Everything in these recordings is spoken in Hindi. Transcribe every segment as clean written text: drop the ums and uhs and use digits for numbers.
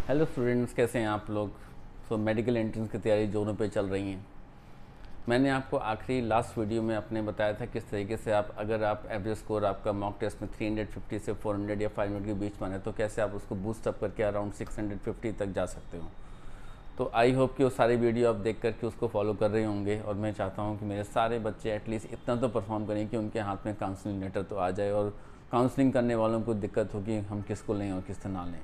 हेलो स्टूडेंट्स, कैसे हैं आप लोग। मेडिकल एंट्रेंस की तैयारी जोरों पे चल रही हैं। मैंने आपको आखिरी लास्ट वीडियो में अपने बताया था किस तरीके से आप अगर आप एवरेज स्कोर आपका मॉक टेस्ट में 350 से 400 या 500 के बीच में है तो कैसे आप उसको बूस्ट अप करके अराउंड 650 तक जा सकते हो। तो आई होप कि वो सारी वीडियो आप देख करके उसको फॉलो कर रहे होंगे, और मैं चाहता हूँ कि मेरे सारे बच्चे एटलीस्ट इतना तो परफॉर्म करें कि उनके हाथ में काउंसलिंग लेटर तो आ जाए, और काउंसलिंग करने वालों को दिक्कत होगी हम किसको लें और किस ना लें।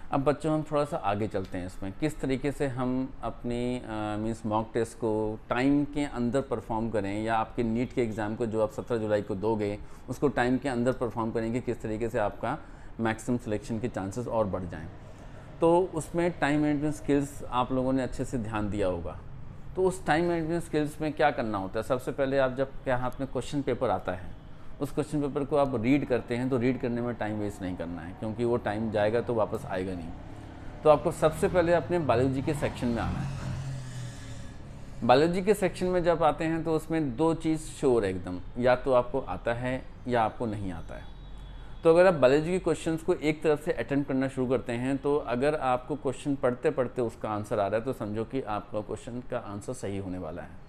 अब बच्चों हम थोड़ा सा आगे चलते हैं इसमें, किस तरीके से हम अपनी मींस मॉक टेस्ट को टाइम के अंदर परफॉर्म करें, या आपके नीट के एग्ज़ाम को जो आप 17 जुलाई को दोगे उसको टाइम के अंदर परफॉर्म करेंगे, किस तरीके से आपका मैक्सिमम सिलेक्शन के चांसेस और बढ़ जाएं। तो उसमें टाइम मैनेजमेंट स्किल्स आप लोगों ने अच्छे से ध्यान दिया होगा। तो उस टाइम मैनेजमेंट स्किल्स में क्या करना होता है, सबसे पहले आप जब क्या हाथ में क्वेश्चन पेपर आता है, उस क्वेश्चन पेपर को आप रीड करते हैं तो रीड करने में टाइम वेस्ट नहीं करना है, क्योंकि वो टाइम जाएगा तो वापस आएगा नहीं। तो आपको सबसे पहले अपने बायोलॉजी के सेक्शन में आना है। बायोलॉजी के सेक्शन में जब आते हैं तो उसमें दो चीज़ श्योर है एकदम, या तो आपको आता है या आपको नहीं आता है। तो अगर आप बायोलॉजी के क्वेश्चंस को एक तरफ से अटेम्प्ट करना शुरू करते हैं, तो अगर आपको क्वेश्चन पढ़ते पढ़ते उसका आंसर आ रहा है तो समझो कि आपका क्वेश्चन का आंसर सही होने वाला है।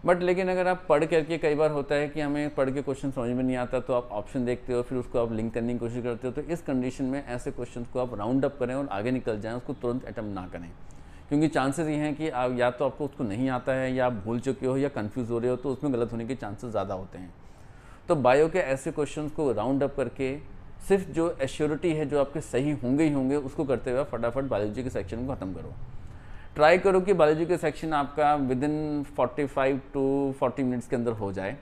बट लेकिन अगर आप पढ़ करके, कई बार होता है कि हमें पढ़ के क्वेश्चन समझ में नहीं आता तो आप ऑप्शन देखते हो, फिर उसको आप लिंक करने की कोशिश करते हो। तो इस कंडीशन में ऐसे क्वेश्चन को आप राउंड अप करें और आगे निकल जाएं, उसको तुरंत अटेम्प्ट ना करें, क्योंकि चांसेस ये हैं कि आप या तो आपको उसको नहीं आता है, या आप भूल चुके हो, या कन्फ्यूज़ हो रहे हो, तो उसमें गलत होने के चांसेस ज़्यादा होते हैं। तो बायो के ऐसे क्वेश्चंस को राउंड अप करके सिर्फ जो एश्योरिटी है जो आपके सही होंगे ही होंगे उसको करते हुए फटाफट बायोलॉजी के सेक्शन को ख़त्म करो। ट्राई करो कि बायोलॉजी का सेक्शन आपका विद इन 45 टू 40 मिनट्स के अंदर हो जाए,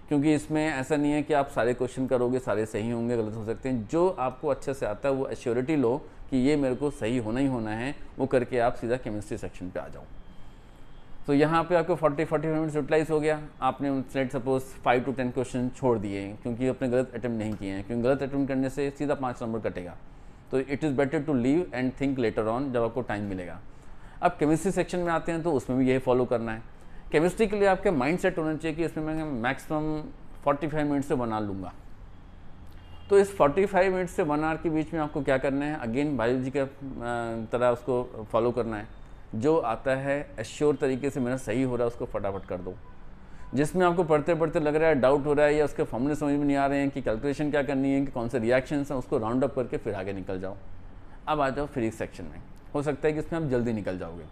क्योंकि इसमें ऐसा नहीं है कि आप सारे क्वेश्चन करोगे सारे सही होंगे, गलत हो सकते हैं। जो आपको अच्छे से आता है वो एश्योरिटी लो कि ये मेरे को सही होना ही होना है, वो करके आप सीधा केमिस्ट्री सेक्शन पे आ जाओ। तो यहाँ पे आपको 40-45 मिनट्स यूटिलाइज हो गया। आपने लेट सपोज 5 to 10 क्वेश्चन छोड़ दिए क्योंकि आपने गलत अटैम्प्ट नहीं किए हैं, क्योंकि गलत अटैम्प्ट करने से सीधा 5 नंबर कटेगा। तो it is better to leave and think later on, जब आपको टाइम मिलेगा। अब केमिस्ट्री सेक्शन में आते हैं तो उसमें भी यही फॉलो करना है। केमिस्ट्री के लिए आपका माइंड सेट होना चाहिए कि इसमें मैं मैक्सिमम 45 मिनट से 1 आवर लूँगा। तो इस 45 मिनट से 1 आवर के बीच में आपको क्या करना है, अगेन बायोलॉजी का तरह उसको फॉलो करना है। जो आता है एश्योर तरीके से मेरा सही हो रहा है उसको फटाफट कर दो। जिसमें आपको पढ़ते पढ़ते लग रहा है डाउट हो रहा है, या उसके फॉर्मूले समझ में नहीं आ रहे हैं कि कैलकुलेशन क्या करनी है, कि कौन से रिएक्शंस हैं, उसको राउंड अप करके फिर आगे निकल जाओ। अब आ जाओ फिजिक्स सेक्शन में। हो सकता है कि इसमें आप जल्दी निकल जाओगे।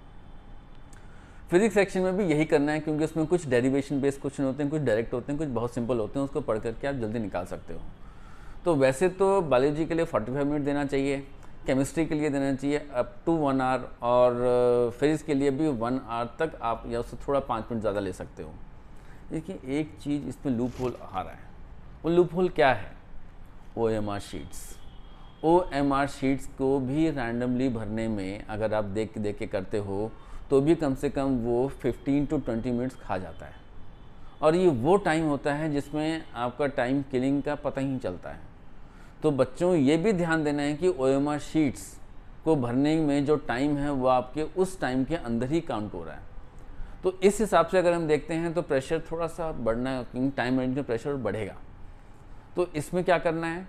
फिजिक्स सेक्शन में भी यही करना है, क्योंकि उसमें कुछ डेरिवेशन बेस्ड क्वेश्चन होते हैं, कुछ डायरेक्ट होते हैं, कुछ बहुत सिंपल होते हैं, उसको पढ़ करके आप जल्दी निकाल सकते हो। तो वैसे तो बायोलॉजी के लिए 45 मिनट देना चाहिए, केमिस्ट्री के लिए देना चाहिए अप टू 1 आवर, और फिजिक्स के लिए भी 1 आवर तक आप, या उससे थोड़ा 5 मिनट ज़्यादा ले सकते हो। देखिए एक चीज़ इसमें लूप होल आ रहा है। वो लूप होल क्या है? OMR sheets. OMR शीट्स को भी रैंडमली भरने में अगर आप देख के करते हो तो भी कम से कम वो 15 to 20 मिनट्स खा जाता है, और ये वो टाइम होता है जिसमें आपका टाइम किलिंग का पता ही नहीं चलता है। तो बच्चों ये भी ध्यान देना है कि OMR शीट्स को भरने में जो टाइम है वो आपके उस टाइम के अंदर ही काउंट हो रहा है। तो इस हिसाब से अगर हम देखते हैं तो प्रेशर थोड़ा सा बढ़ना है, क्योंकि टाइम मैनेजमेंट में प्रेशर बढ़ेगा। तो इसमें क्या करना है,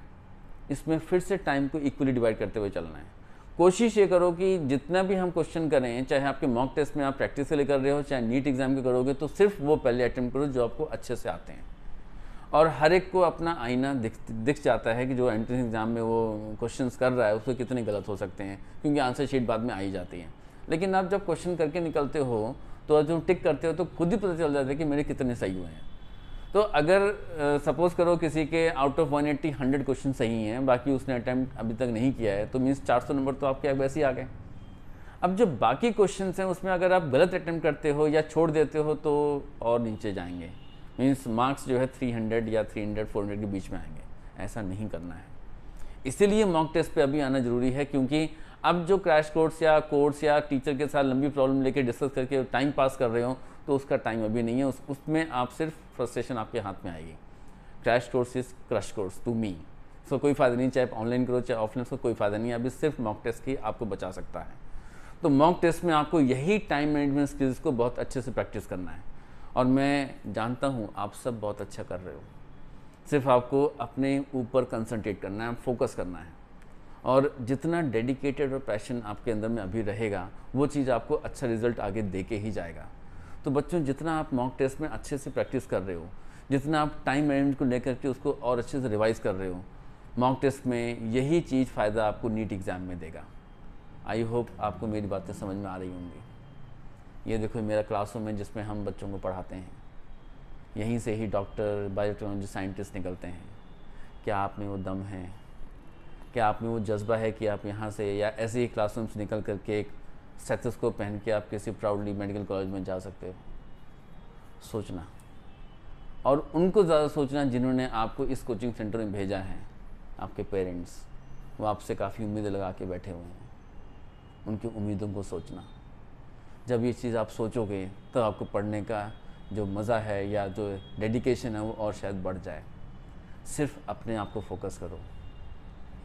इसमें फिर से टाइम को इक्वली डिवाइड करते हुए चलना है। कोशिश ये करो कि जितना भी हम क्वेश्चन करें, चाहे आपके मॉक टेस्ट में आप प्रैक्टिस के लिए कर रहे हो, चाहे नीट एग्जाम के करोगे, तो सिर्फ वो पहले अटेम्प्ट करो जो आपको अच्छे से आते हैं। और हर एक को अपना आईना दिख जाता है कि जो एंट्रेंस एग्जाम में वो क्वेश्चंस कर रहा है उसको कितने गलत हो सकते हैं, क्योंकि आंसर शीट बाद में आ ही जाती है। लेकिन आप जब क्वेश्चन करके निकलते हो तो जब टिक करते हो तो खुद ही पता चल जाता है कि मेरे कितने सही हुए हैं। तो अगर सपोज करो किसी के आउट ऑफ 180 100 क्वेश्चन सही हैं, बाकी उसने अटैम्प्ट अभी तक नहीं किया है, तो मीन्स 400 नंबर तो आपके वैसे ही आ गए। अब जो बाकी क्वेश्चन हैं उसमें अगर आप गलत अटैम्प्ट करते हो या छोड़ देते हो तो और नीचे जाएंगे, मीन्स मार्क्स जो है 300 या 300-400 के बीच में आएंगे। ऐसा नहीं करना है। इसीलिए मॉक टेस्ट पे अभी आना ज़रूरी है, क्योंकि अब जो क्रैश कोर्स या टीचर के साथ लंबी प्रॉब्लम लेके डिस्कस करके टाइम पास कर रहे हो, तो उसका टाइम अभी नहीं है। उसमें आप सिर्फ फ्रस्ट्रेशन आपके हाथ में आएगी। Crash course is crush course to me. So कोई फ़ायदा नहीं, चाहे ऑनलाइन करो चाहे ऑफलाइन, उसका कोई फ़ायदा नहीं है। अभी सिर्फ मॉक टेस्ट की आपको बचा सकता है। तो मॉक टेस्ट में आपको यही टाइम मैनेजमेंट स्किल्स को बहुत अच्छे से प्रैक्टिस करना है, और मैं जानता हूँ आप सब बहुत अच्छा कर रहे हो। सिर्फ आपको अपने ऊपर कंसंट्रेट करना है, फोकस करना है। और जितना डेडिकेटेड और पैशन आपके अंदर में अभी रहेगा, वो चीज़ आपको अच्छा रिजल्ट आगे दे के ही जाएगा। तो बच्चों, जितना आप मॉक टेस्ट में अच्छे से प्रैक्टिस कर रहे हो, जितना आप टाइम मैनेजमेंट को लेकर के उसको और अच्छे से रिवाइज़ कर रहे हो, मॉक टेस्ट में यही चीज़ फ़ायदा आपको नीट एग्ज़ाम में देगा। आई होप आपको मेरी बातें समझ में आ रही होंगी। ये देखो मेरा क्लासरूम है जिसमें हम बच्चों को पढ़ाते हैं। यहीं से ही डॉक्टर, बायोटेक्नोलॉजी साइंटिस्ट निकलते हैं। क्या आप में वो दम है, क्या आप में वो जज्बा है कि आप यहाँ से या ऐसे ही क्लासरूम से निकल करके एक स्टेथोस्कोप पहन के आप किसी प्राउडली मेडिकल कॉलेज में जा सकते हो? सोचना, और उनको ज़्यादा सोचना जिन्होंने आपको इस कोचिंग सेंटर में भेजा है। आपके पेरेंट्स, वो आपसे काफ़ी उम्मीदें लगा के बैठे हुए हैं। उनकी उम्मीदों को सोचना। जब ये चीज़ आप सोचोगे तो आपको पढ़ने का जो मज़ा है या जो डेडिकेशन है वो और शायद बढ़ जाए। सिर्फ अपने आप को फोकस करो,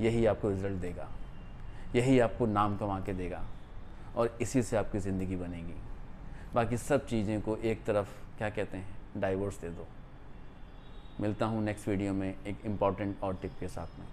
यही आपको रिज़ल्ट देगा, यही आपको नाम कमा के देगा और इसी से आपकी ज़िंदगी बनेगी। बाकी सब चीज़ें को एक तरफ क्या कहते हैं, डाइवोर्स दे दो। मिलता हूँ नेक्स्ट वीडियो में एक इम्पॉर्टेंट और टिप के साथ में।